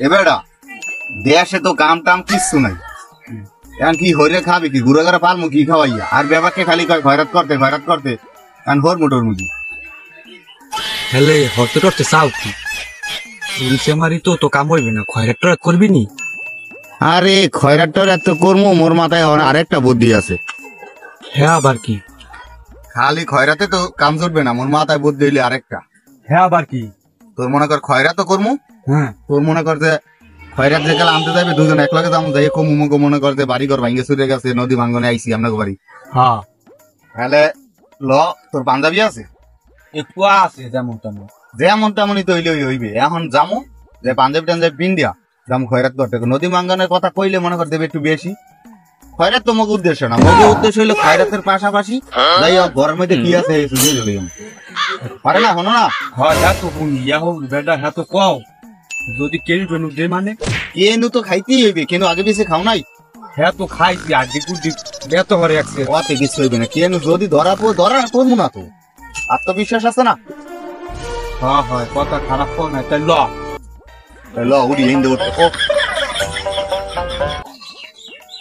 এবারে দেশে তো কাম টাম কিচ্ছু নাই, এখন কি হরে খাবি কি ঘুরে ঘুরে পালমু কি খাওয়াইয়া, আর ব্যাপারকে খালি কয় খয়রাত করতে এখন হর মোটর মুদি হেলে হরতে টরতে চাও কি পুলিশে মারি তো কাম হইবে না, খয়রাত টরাত করবি নি? আরে খয়রাত টরাত তো করবো, মোর মাথায় আরেকটা বুদ্ধি আছে। হ্যাঁ আবার কি? খালি খয়রাতে তো কাম চলবে না, মোর মাথায় বুদ্ধি হইলে আরেকটা। হ্যাঁ আবার কি? তোর মনে কর খয়রাত তো করবো, হ্যাঁ তোর মনে কর যে খয়রাত যে কালে আনতে যাবে দুজন একলাগে যাবো, যাই কমুমুকো মনে কর যে বাড়ি ঘর ভাঙ্গে চুরে গেছে, নদী ভাঙ্গনে আইসি আপনাকে বাড়ি। হ্যাঁ তাহলে ল তোর পাঞ্জাবি আছে? একটু আছে যেমন তেমন। যেমন তেমনই তো হইবে। এখন যামো যে পাঞ্জাবি টাঞ্জাবি পিন দিয়া যাম খয়রাত করতে। নদী ভাঙ্গনের কথা কইলে মনে কর দেবে একটু বেশি। খয়রাত তো মগে উদ্দেশ্য না, মগে উদ্দেশ্য হইলো খয়রাতের পাশাপাশি যাই হোক ঘরের মধ্যে কি আছে পারে না হনো না। হ্যাঁ তো ইয়া হোক বেটা, হ্যাঁ তো কও যদি কেউ বেনু দে মানে কেনু তো খাইতেই হইবে, কেন আগে পিছিয়ে খাও নাই? হ্যাঁ তো খাইছি আর দিকু এত হরে একসে অতে কিছু হইবে না, কেন যদি ধরা পড়বো না তো। আত্মবিশ্বাস আছে না? হ্যাঁ হয় কথা খারাপ কর না, তাই ল ল উড়ি হিন্দে উঠতে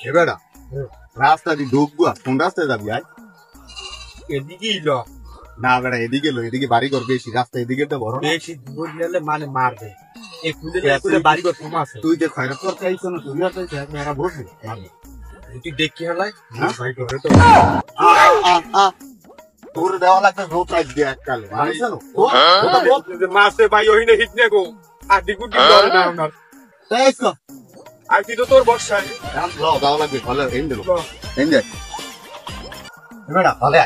এবারে রাস্তা দিয়ে ঢুকবো, কোন রাস্তায় যাবি? আয় এদিকেই ল। না বেড়া এদিকে লো, এদিকে বাড়ি ঘর বেশি, রাস্তা এদিকে তো বড়। বেশি দূর গেলে মানে মারবে। বাড়ি ঘর কম আছে, তুই যে খয়রাত করতে আইছ না, তুই মেয়েরা বসে তুই দেখি হেলাই তোর দেওয়া লাগবে রোদ রাখ দিয়ে এককালে মাসে ভাই ওই না হিট নেগো আর দিকু আর তুই তো তোর বর্ষায় দেওয়া লাগবে ভালো এনে দেবো এনে বেড়া ভালো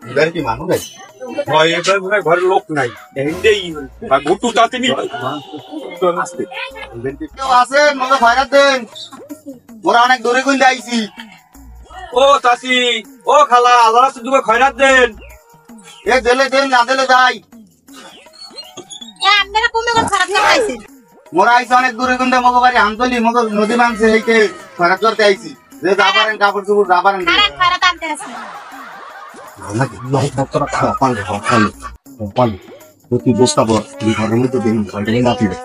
এবার কি মানুষ নাই ঘরের লোক নাই গুটু তাতে আছে মনে খয়রাত দেন, ওরা অনেক দূরে কইলে আইছি। ও চাষি ও খালা আল্লাহ দুটো খয়রাত দেন, এ দিলে দেন না দিলে যাই। মোরা আইসি অনেক দূরে কিন্তু মগো বাড়ি আমতলি মগো নদী মানছে এইকে খয়রাত করতে আইছি, যে যা পারেন কাপড় চোপড় যা পারেন প্রতি বস্তা পর দুই ঘরের মধ্যে দিন ঘন্টাই না পিবে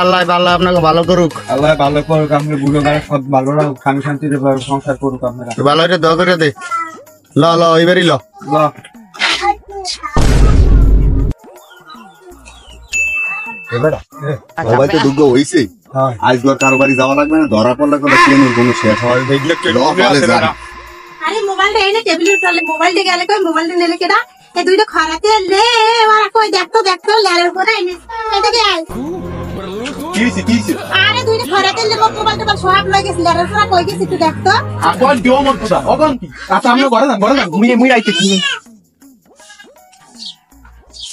আল্লাহ আল্লাহ আপনাকে ভালো করুক, আল্লাহ ভালো করুক, আপনি বুড়ো গায়ে সব ভালো রাখুক, স্বামী শান্তিতে সংসার করুক আপনারা। ভালো এটা দোয়া করে দে। ল ল এবারই ল সবাই তো দুর্গ হইছে, আজ ঘর কারো বাড়ি যাওয়া লাগবে না, ধরা পড়লে কোনো শেষ হয়। আরে মোবাইলটা এনে টেবিলের তলে মোবাইলটা গেলে কই মোবাইলটা নেলে কেডা এ দুইটা খরাতে লে ওরা কই দেখতো লেলের পরে এনে এটাকে আই কিছি আরে দুইটা খরাতে লে মোবাইলটা বা সব লই গেছে লেলের পরে কই গেছে তুই দেখতো আগল দিও মত কথা অগন কি আচ্ছা আমরা ঘরে না মুই আইতে কি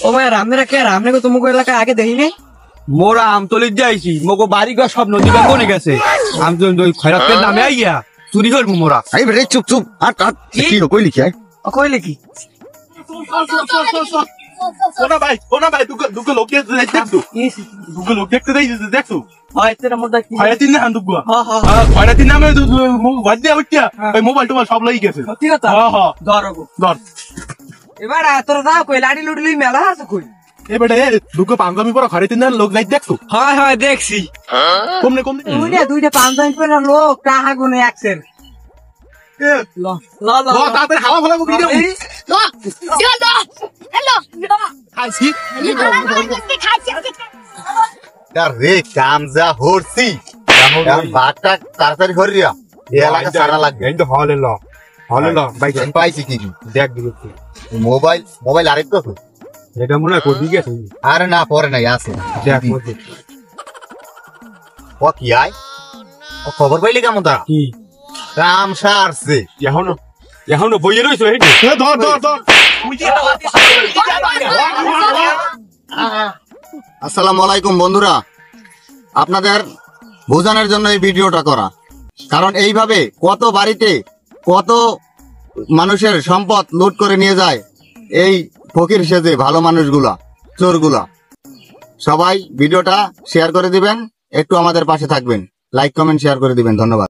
ও ভাই রামনেরা কে রামনে কো তোমাকে এলাকায় আগে দেখি নাই? মোরা আমতলি যাইছি, মগো বাড়ি ঘর সব নদী ভাঙ্গনে গেছে, আমি তো ওই খয়রাতের নামে আইয়া চুরি করবো মোরা। আই বেরে চুপ আর কি কইলি কি কইলে কি ওনা ভাই দুটো লোক দেখছো, দুটো লোক দেখতে দেখছো হয়তের মধ্যে কি খয়রাতিন না দুটো হ্যাঁ খয়রাতিন নামে বাদ দিয়া উঠিয়া ওই মোবাইল টোবাইল সব লাগি গেছে। ঠিক আছে হ্যাঁ ধর এবার তোরা দাও কই লাড়ি লুডলি মেলা আছে কই এবারে দুটো পাঞ্জাবি পরা খয়রাতিন না লোক যাই দেখছো? হয় দেখছি কমনে দুইটা পাঞ্জাবি পরা লোক টাহা গুনে একসের ল তাদের হাওয়া ভালো ভিডিও খাইছি রে কামজা হরছি ভাতটা তাড়াতাড়ি করিয়া এই এলাকা সারা লাগবে হলে ল ভাই পাইছি কি দেখ দিবি মোবাইল আরেক তো এটা মনে হয় কবি গেছে আরে না পরে নাই আছে দেখ ও কি আয় ও খবর পাইলি কেমন তারা কি রাম সারছে এখনো বইয়ে রইছো এই ধর আসসালামু আলাইকুম বন্ধুরা, আপনাদের বোঝানোর জন্য এই ভিডিওটা করা, কারণ এইভাবে কত বাড়িতে কত মানুষের সম্পদ লুট করে নিয়ে যায় এই ফকির সেজে ভালো মানুষগুলা, চোরগুলা। সবাই ভিডিওটা শেয়ার করে দিবেন, একটু আমাদের পাশে থাকবেন। লাইক কমেন্ট শেয়ার করে দিবেন। ধন্যবাদ।